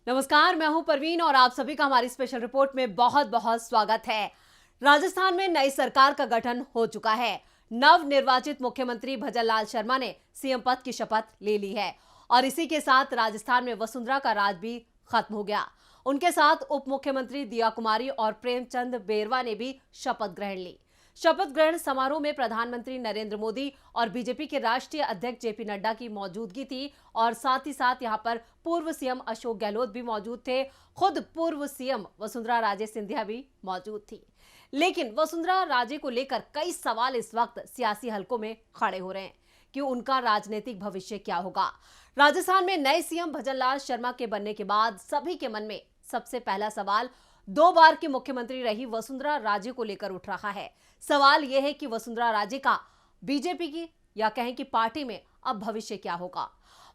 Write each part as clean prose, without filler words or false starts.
नमस्कार, मैं हूं परवीन और आप सभी का हमारी स्पेशल रिपोर्ट में बहुत बहुत स्वागत है। राजस्थान में नई सरकार का गठन हो चुका है। नव निर्वाचित मुख्यमंत्री भजनलाल शर्मा ने सीएम पद की शपथ ले ली है और इसी के साथ राजस्थान में वसुंधरा का राज भी खत्म हो गया। उनके साथ उप मुख्यमंत्री दिया कुमारी और प्रेमचंद बेरवा ने भी शपथ ग्रहण ली। शपथ ग्रहण समारोह में प्रधानमंत्री नरेंद्र मोदी और बीजेपी के राष्ट्रीय अध्यक्ष जेपी नड्डा की मौजूदगी थी और साथ ही साथ यहां पर पूर्व सीएम अशोक गहलोत भी मौजूद थे। खुद पूर्व सीएम वसुंधरा राजे सिंधिया भी मौजूद थी। लेकिन वसुंधरा राजे को लेकर कई सवाल इस वक्त सियासी हलकों में खड़े हो रहे हैं कि उनका राजनीतिक भविष्य क्या होगा। राजस्थान में नए सीएम भजनलाल शर्मा के बनने के बाद सभी के मन में सबसे पहला सवाल 2 बार की मुख्यमंत्री रही वसुंधरा राजे को लेकर उठ रहा है। सवाल यह है कि वसुंधरा राजे का बीजेपी की या कहें कि पार्टी में अब भविष्य क्या होगा।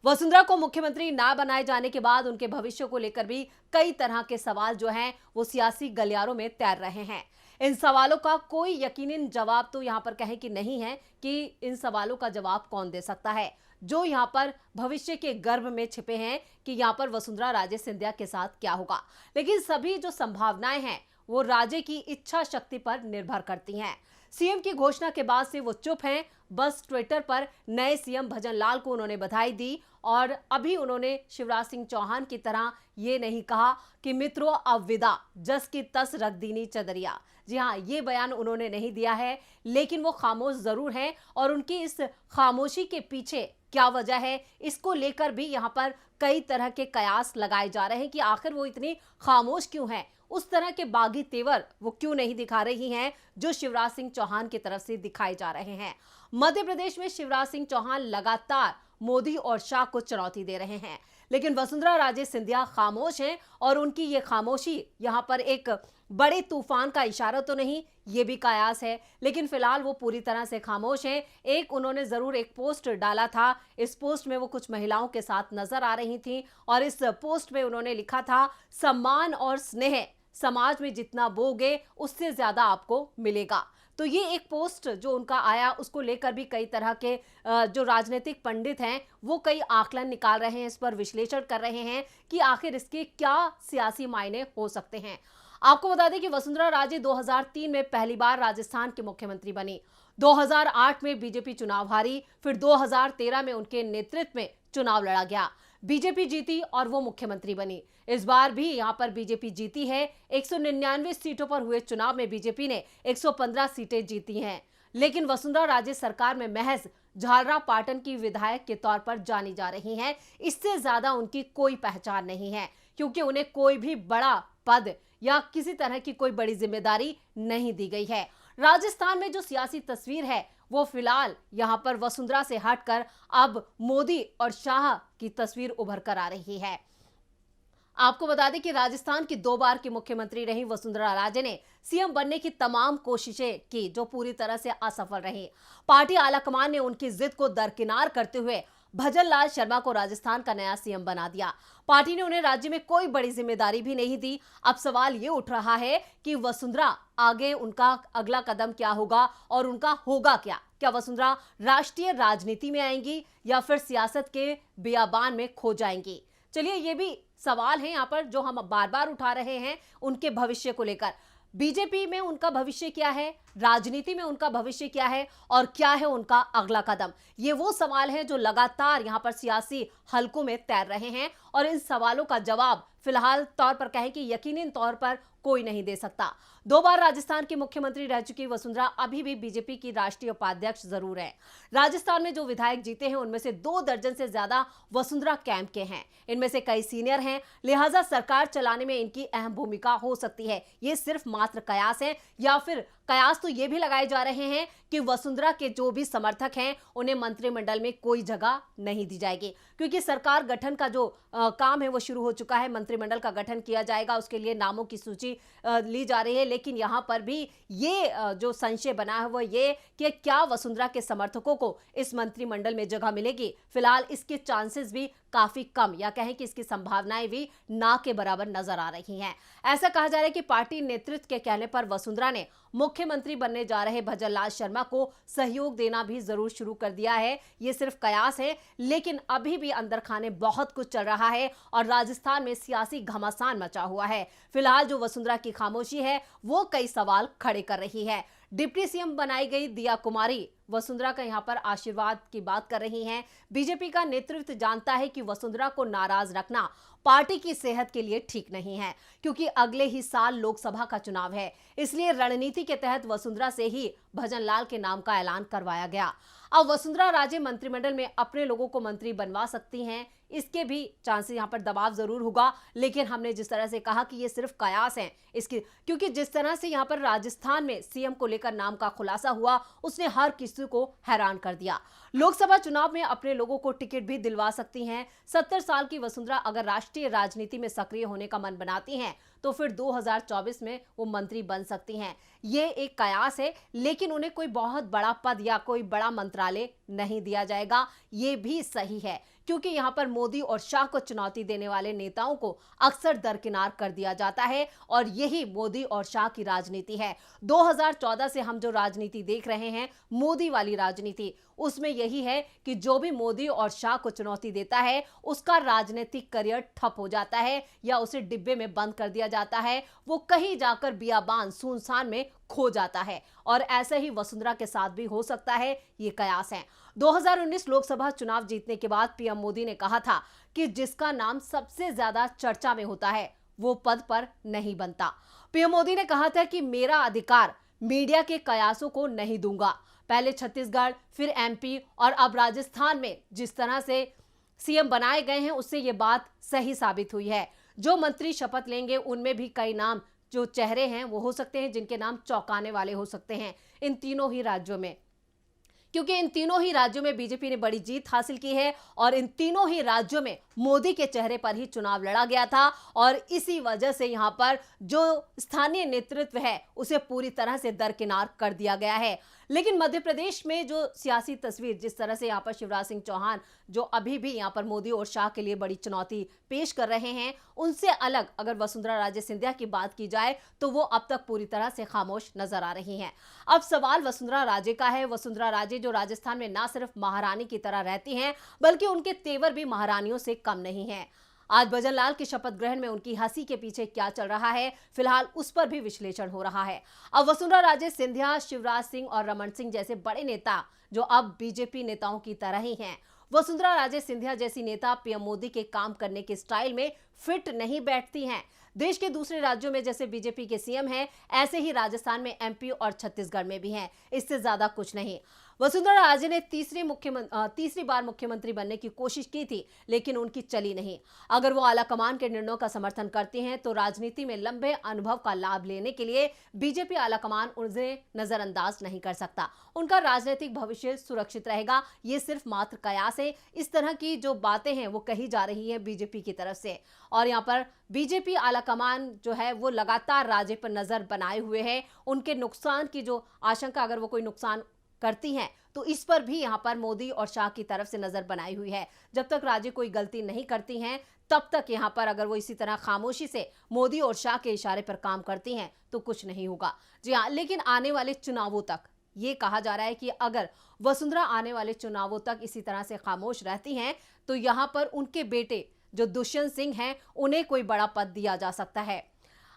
वसुंधरा को मुख्यमंत्री ना बनाए जाने के बाद उनके भविष्य को लेकर भी कई तरह के सवाल जो हैं वो सियासी गलियारों में तैर रहे हैं। इन सवालों का कोई यकीनन जवाब तो यहां पर कहें कि नहीं है कि इन सवालों का जवाब कौन दे सकता है जो यहां पर भविष्य के गर्भ में छिपे हैं कि यहां पर वसुंधरा राजे सिंधिया के साथ क्या होगा। लेकिन सभी जो संभावनाएं हैं वो राजे की इच्छा शक्ति पर निर्भर करती हैं। सीएम की घोषणा के बाद से वो चुप हैं। बस ट्विटर पर नए सीएम भजनलाल को उन्होंने बधाई दी और अभी उन्होंने शिवराज सिंह चौहान की तरह ये नहीं कहा कि मित्रों अब विदा, जस की तस रख दीनी चदरिया। जी हाँ, ये बयान उन्होंने नहीं दिया है, लेकिन वो खामोश जरूर हैं और उनकी इस खामोशी के पीछे क्या वजह है इसको लेकर भी यहाँ पर कई तरह के कयास लगाए जा रहे हैं कि आखिर वो इतनी खामोश क्यों हैं। उस तरह के बागी तेवर वो क्यों नहीं दिखा रही हैं जो शिवराज सिंह चौहान की तरफ से दिखाए जा रहे हैं। मध्य प्रदेश में शिवराज सिंह चौहान लगातार मोदी और शाह को चुनौती दे रहे हैं, लेकिन वसुंधरा राजे सिंधिया खामोश हैं और उनकी ये खामोशी यहां पर एक बड़े तूफान का इशारा तो नहीं, ये भी कयास है, लेकिन फिलहाल वो पूरी तरह से खामोश हैं। एक उन्होंने जरूर एक पोस्ट डाला था, इस पोस्ट में वो कुछ महिलाओं के साथ नजर आ रही थी और इस पोस्ट में उन्होंने लिखा था, सम्मान और स्नेह समाज में जितना बोगे उससे ज्यादा आपको मिलेगा। तो ये एक पोस्ट जो उनका आया उसको लेकर भी कई तरह के जो राजनीतिक पंडित हैं वो कई आकलन निकाल रहे हैं, इस पर विश्लेषण कर रहे हैं कि आखिर इसके क्या सियासी मायने हो सकते हैं। आपको बता दें कि वसुंधरा राजे 2003 में पहली बार राजस्थान के मुख्यमंत्री बनी। 2008 में बीजेपी चुनाव हारी, फिर 2013 में उनके नेतृत्व में चुनाव लड़ा गया, बीजेपी जीती और वो मुख्यमंत्री बनी। इस बार भी यहां पर बीजेपी जीती है। 199 सीटों पर हुए चुनाव में बीजेपी ने 115 सीटें जीती हैं, लेकिन वसुंधरा राजे सरकार में महज झालरा पाटन की विधायक के तौर पर जानी जा रही हैं। इससे ज्यादा उनकी कोई पहचान नहीं है क्योंकि उन्हें कोई भी बड़ा पद या किसी तरह की कोई बड़ी जिम्मेदारी नहीं दी गई है। राजस्थान में जो सियासी तस्वीर है वो फिलहाल यहां पर वसुंधरा से हटकर अब मोदी और शाह की तस्वीर उभर कर आ रही है। आपको बता दें कि राजस्थान की 2 बार की मुख्यमंत्री रही वसुंधरा राजे ने सीएम बनने की तमाम कोशिशें की जो पूरी तरह से असफल रही। पार्टी आलाकमान ने उनकी जिद को दरकिनार करते हुए भजनलाल शर्मा को राजस्थान का नया सीएम बना दिया। पार्टी ने उन्हें राज्य में कोई बड़ी जिम्मेदारी भी नहीं दी। अब सवाल ये उठ रहा है कि वसुंधरा आगे उनका अगला कदम क्या होगा और उनका होगा क्या। क्या वसुंधरा राष्ट्रीय राजनीति में आएंगी या फिर सियासत के बियाबान में खो जाएंगी। चलिए, ये भी सवाल है यहाँ पर जो हम बार बार उठा रहे हैं उनके भविष्य को लेकर। बीजेपी में उनका भविष्य क्या है, राजनीति में उनका भविष्य क्या है और क्या है उनका अगला कदम। ये वो सवाल हैं जो लगातार यहाँ पर सियासी हलकों में तैर रहे हैं और इन सवालों का जवाब फिलहाल तौर पर कहें कि यकीनी तौर पर कोई नहीं दे सकता। 2 बार राजस्थान की मुख्यमंत्री रह चुकी वसुंधरा अभी भी बीजेपी की राष्ट्रीय उपाध्यक्ष जरूर है। राजस्थान में जो विधायक जीते हैं उनमें से 2 दर्जन से ज्यादा वसुंधरा कैंप के हैं। इनमें से कई सीनियर हैं, लिहाजा सरकार चलाने में इनकी अहम भूमिका हो सकती है। ये सिर्फ मात्र कयास है या फिर कयास तो ये भी लगाए जा रहे हैं कि वसुंधरा के जो भी समर्थक हैं उन्हें मंत्रिमंडल में कोई जगह नहीं दी जाएगी क्योंकि सरकार गठन का जो काम है वो शुरू हो चुका है। मंत्रिमंडल का गठन किया जाएगा, उसके लिए नामों की सूची ली जा रही है। लेकिन यहां पर भी ये जो संशय बना है वो ये कि क्या वसुंधरा के समर्थकों को इस मंत्रिमंडल में जगह मिलेगी। फिलहाल इसके चांसेस भी काफी कम या कहें कि इसकी संभावनाएं भी ना के बराबर नजर आ रही हैं। ऐसा कहा जा रहा है कि पार्टी नेतृत्व के कहने पर वसुंधरा ने मुख्यमंत्री बनने जा रहे भजनलाल शर्मा को सहयोग देना भी जरूर शुरू कर दिया है। ये सिर्फ कयास है, लेकिन अभी भी अंदर खाने बहुत कुछ चल रहा है और राजस्थान में सियासी घमासान मचा हुआ है। फिलहाल जो वसुंधरा की खामोशी है वो कई सवाल खड़े कर रही है। डिप्टी सीएम बनाई गई दिया कुमारी वसुंधरा का यहां पर आशीर्वाद की बात कर रही हैं। बीजेपी का नेतृत्व जानता है कि वसुंधरा को नाराज रखना पार्टी की सेहत के लिए ठीक नहीं है, क्योंकि अगले ही साल लोकसभा का चुनाव है। इसलिए रणनीति के तहत वसुंधरा से ही भजनलाल के नाम का ऐलान करवाया गया। अब वसुंधरा राजे मंत्रिमंडल में अपने लोगों को मंत्री बनवा सकती हैं, इसके भी चांसेस यहां पर दबाव जरूर होगा। लेकिन हमने जिस तरह से कहा कि ये सिर्फ कयास हैं इसकी, क्योंकि जिस तरह से यहां पर राजस्थान में सीएम को लेकर नाम का खुलासा हुआ उसने हर किसी को हैरान कर दिया। लोकसभा चुनाव में अपने लोगों को टिकट भी दिलवा सकती हैं। 70 साल की वसुंधरा अगर राष्ट्रीय राजनीति में सक्रिय होने का मन बनाती हैं तो फिर 2024 में वो मंत्री बन सकती हैं। ये एक कयास है, लेकिन उन्हें कोई बहुत बड़ा पद या कोई बड़ा मंत्रालय नहीं दिया जाएगा। ये भी सही है, क्योंकि यहां पर मोदी और शाह को चुनौती देने वाले नेताओं को अक्सर दरकिनार कर दिया जाता है और यही मोदी और शाह की राजनीति है। 2014 से हम जो राजनीति देख रहे हैं, मोदी वाली राजनीति, उसमें यही है कि जो भी मोदी और शाह को चुनौती देता है उसका राजनीतिक करियर ठप हो जाता है या उसे डिब्बे में बंद कर दिया जाता है। वो कहीं जाकर बियाबान सुनसान में खो जाता है और ऐसा ही वसुंधरा के साथ भी हो सकता है। ये कयास है। 2019 लोकसभा चुनाव जीतने के बाद पीएम मोदी ने कहा था कि जिसका नाम सबसे ज्यादा चर्चा में होता है वो पद पर नहीं बनता। पीएम मोदी ने कहा था कि मेरा अधिकार मीडिया के कयासों को नहीं दूंगा। पहले छत्तीसगढ़, फिर एमपी और अब राजस्थान में जिस तरह से सीएम बनाए गए हैं उससे ये बात सही साबित हुई है। जो मंत्री शपथ लेंगे उनमें भी कई नाम, जो चेहरे हैं वो हो सकते हैं जिनके नाम चौंकाने वाले हो सकते हैं इन तीनों ही राज्यों में, क्योंकि इन तीनों ही राज्यों में बीजेपी ने बड़ी जीत हासिल की है और इन तीनों ही राज्यों में मोदी के चेहरे पर ही चुनाव लड़ा गया था और इसी वजह से यहां पर जो स्थानीय नेतृत्व है उसे पूरी तरह से दरकिनार कर दिया गया है। लेकिन मध्य प्रदेश में जो सियासी तस्वीर, जिस तरह से यहां पर शिवराज सिंह चौहान जो अभी भी यहां पर मोदी और शाह के लिए बड़ी चुनौती पेश कर रहे हैं, उनसे अलग अगर वसुंधरा राजे सिंधिया की बात की जाए तो वो अब तक पूरी तरह से खामोश नजर आ रही हैं। अब सवाल वसुंधरा राजे का है। वसुंधरा राजे जो राजस्थान में ना सिर्फ महारानी की तरह रहती हैं बल्कि उनके तेवर भी महारानियों से कम नहीं है। आज भजनलाल के शपथ ग्रहण में उनकी हंसी के पीछे क्या चल रहा है, फिलहाल उस पर भी विश्लेषण हो रहा है। अब वसुंधरा राजे सिंधिया, शिवराज सिंह और रमन सिंह जैसे बड़े नेता जो अब बीजेपी नेताओं की तरह ही हैं, वसुंधरा राजे सिंधिया जैसी नेता पीएम मोदी के काम करने के स्टाइल में फिट नहीं बैठती हैं। देश के दूसरे राज्यों में जैसे बीजेपी के सीएम हैं, ऐसे ही राजस्थान में एमपी और छत्तीसगढ़ में भी हैं। इससे ज्यादा कुछ नहीं। वसुंधरा राजे ने तीसरी बार मुख्यमंत्री बनने की कोशिश की थी, लेकिन उनकी चली नहीं। अगर वो आलाकमान के निर्णयों का समर्थन करती हैं तो राजनीति में लंबे अनुभव का लाभ लेने के लिए बीजेपी आलाकमान उन्हें नजरअंदाज नहीं कर सकता। उनका राजनीतिक भविष्य सुरक्षित रहेगा। ये सिर्फ मात्र कयास है। इस तरह की जो बातें हैं वो कही जा रही है बीजेपी की तरफ से और यहाँ पर बीजेपी आलाकमान जो है वो लगातार राजे पर नजर बनाए हुए है। उनके नुकसान की जो आशंका, अगर वो कोई नुकसान करती हैं तो इस पर भी यहां पर मोदी और शाह की तरफ से नजर बनाई हुई है। जब तक राजे कोई गलती नहीं करती हैं तब तक यहां पर अगर वो इसी तरह खामोशी से मोदी और शाह के इशारे पर काम करती हैं तो कुछ नहीं होगा। जी हाँ, लेकिन आने वाले चुनावों तक ये कहा जा रहा है कि अगर वसुंधरा आने वाले चुनावों तक इसी तरह से खामोश रहती हैं तो यहां पर उनके बेटे जो दुष्यंत सिंह हैं उन्हें कोई बड़ा पद दिया जा सकता है।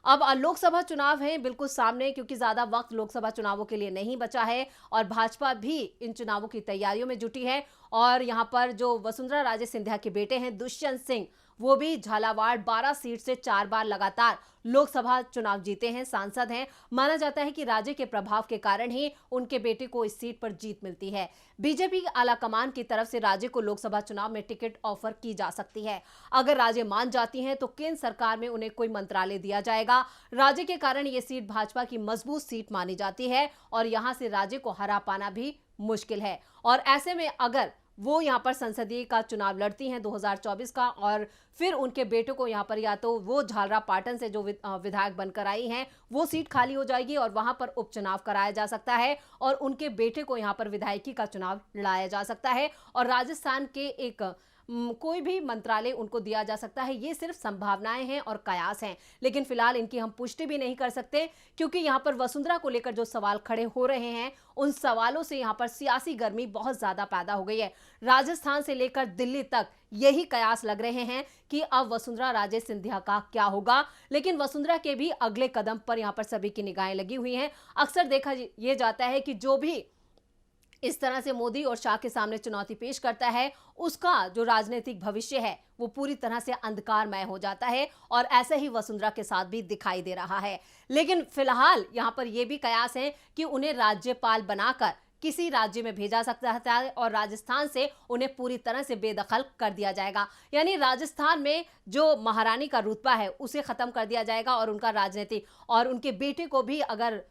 अब लोकसभा चुनाव है बिल्कुल सामने, क्योंकि ज्यादा वक्त लोकसभा चुनावों के लिए नहीं बचा है और भाजपा भी इन चुनावों की तैयारियों में जुटी है। और यहां पर जो वसुंधरा राजे सिंधिया के बेटे हैं दुष्यंत सिंह, वो भी झालावाड़ 12 सीट से 4 बार लगातार लोकसभा चुनाव जीते हैं, सांसद हैं। माना जाता है कि राजे के प्रभाव के कारण ही उनके बेटे को इस सीट पर जीत मिलती है। बीजेपी आलाकमान की तरफ से राजे को लोकसभा चुनाव में टिकट ऑफर की जा सकती है। अगर राजे मान जाती हैं तो केंद्र सरकार में उन्हें कोई मंत्रालय दिया जाएगा। राजे के कारण ये सीट भाजपा की मजबूत सीट मानी जाती है और यहां से राजे को हरा पाना भी मुश्किल है। और ऐसे में अगर वो यहाँ पर संसदीय का चुनाव लड़ती हैं 2024 का और फिर उनके बेटे को यहाँ पर या तो वो झालरा पाटन से जो विधायक बनकर आई हैं वो सीट खाली हो जाएगी और वहां पर उपचुनाव कराया जा सकता है और उनके बेटे को यहाँ पर विधायकी का चुनाव लड़ाया जा सकता है और राजस्थान के एक कोई भी मंत्रालय उनको दिया जा सकता है। ये सिर्फ संभावनाएं हैं और कयास हैं, लेकिन फिलहाल इनकी हम पुष्टि भी नहीं कर सकते, क्योंकि यहाँ पर वसुंधरा को लेकर जो सवाल खड़े हो रहे हैं उन सवालों से यहाँ पर सियासी गर्मी बहुत ज्यादा पैदा हो गई है। राजस्थान से लेकर दिल्ली तक यही कयास लग रहे हैं कि अब वसुंधरा राजे सिंधिया का क्या होगा। लेकिन वसुंधरा के भी अगले कदम पर यहाँ पर सभी की निगाहें लगी हुई हैं। अक्सर देखा ये जाता है कि जो भी इस तरह से मोदी और शाह के सामने चुनौती पेश करता है, उसका जो राजनीतिक भविष्य है वो पूरी तरह से अंधकारमय हो जाता है, और ऐसे ही वसुंधरा के साथ भी दिखाई दे रहा है। लेकिन फिलहाल यहाँ पर यह भी कयास है कि उन्हें राज्यपाल बनाकर किसी राज्य में भेजा सकता है और राजस्थान से उन्हें पूरी तरह से बेदखल कर दिया जाएगा। यानी राजस्थान में जो महारानी का रुतबा है उसे खत्म कर दिया जाएगा, और उनका राजनीतिक और उनके बेटे को भी अगर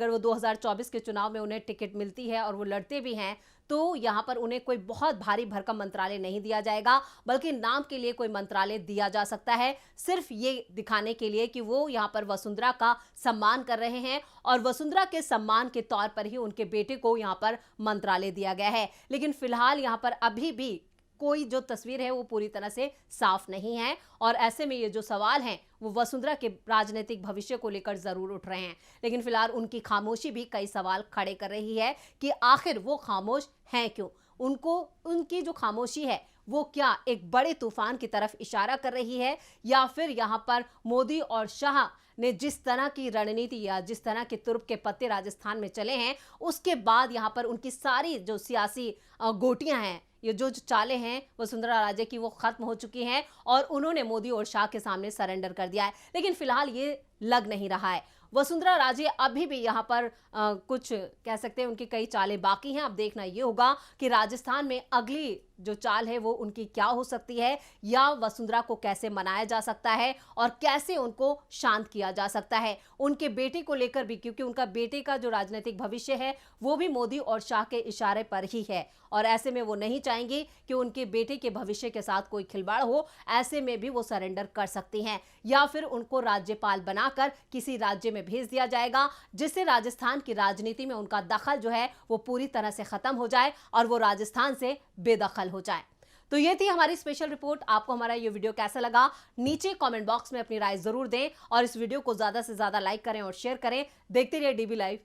वो 2024 के चुनाव में उन्हें टिकट मिलती है और वो लड़ते भी हैं, तो यहाँ पर उन्हें कोई बहुत भारी भरकम मंत्रालय नहीं दिया जाएगा, बल्कि नाम के लिए कोई मंत्रालय दिया जा सकता है, सिर्फ ये दिखाने के लिए कि वो यहाँ पर वसुंधरा का सम्मान कर रहे हैं, और वसुंधरा के सम्मान के तौर पर ही उनके बेटे को यहाँ पर मंत्रालय दिया गया है। लेकिन फिलहाल यहाँ पर अभी भी कोई जो तस्वीर है वो पूरी तरह से साफ नहीं है, और ऐसे में ये जो सवाल हैं वो वसुंधरा के राजनीतिक भविष्य को लेकर जरूर उठ रहे हैं। लेकिन फिलहाल उनकी खामोशी भी कई सवाल खड़े कर रही है कि आखिर वो खामोश हैं क्यों। उनकी जो खामोशी है वो क्या एक बड़े तूफान की तरफ इशारा कर रही है, या फिर यहाँ पर मोदी और शाह ने जिस तरह की रणनीति या जिस तरह के तुर्प के पत्ते राजस्थान में चले हैं, उसके बाद यहाँ पर उनकी सारी जो सियासी गोटियां हैं, ये जो चालें हैं वसुंधरा राजे की, वो खत्म हो चुकी हैं और उन्होंने मोदी और शाह के सामने सरेंडर कर दिया है। लेकिन फिलहाल ये लग नहीं रहा है। वसुंधरा राजे अभी भी यहाँ पर कुछ कह सकते हैं उनकी कई चालें बाकी हैं। अब देखना ये होगा कि राजस्थान में अगली जो चाल है वो उनकी क्या हो सकती है, या वसुंधरा को कैसे मनाया जा सकता है और कैसे उनको शांत किया जा सकता है। उनके बेटे को लेकर भी, क्योंकि उनका बेटे का जो राजनीतिक भविष्य है वो भी मोदी और शाह के इशारे पर ही है, और ऐसे में वो नहीं चाहेंगी कि उनके बेटे के भविष्य के साथ कोई खिलवाड़ हो। ऐसे में भी वो सरेंडर कर सकती हैं, या फिर उनको राज्यपाल बनाकर किसी राज्य में भेज दिया जाएगा, जिससे राजस्थान की राजनीति में उनका दखल जो है वो पूरी तरह से खत्म हो जाए और वो राजस्थान से बेदखल हो जाए। तो ये थी हमारी स्पेशल रिपोर्ट। आपको हमारा ये वीडियो कैसा लगा, नीचे कमेंट बॉक्स में अपनी राय जरूर दें, और इस वीडियो को ज्यादा से ज्यादा लाइक करें और शेयर करें। देखते रहिए डीबी लाइव।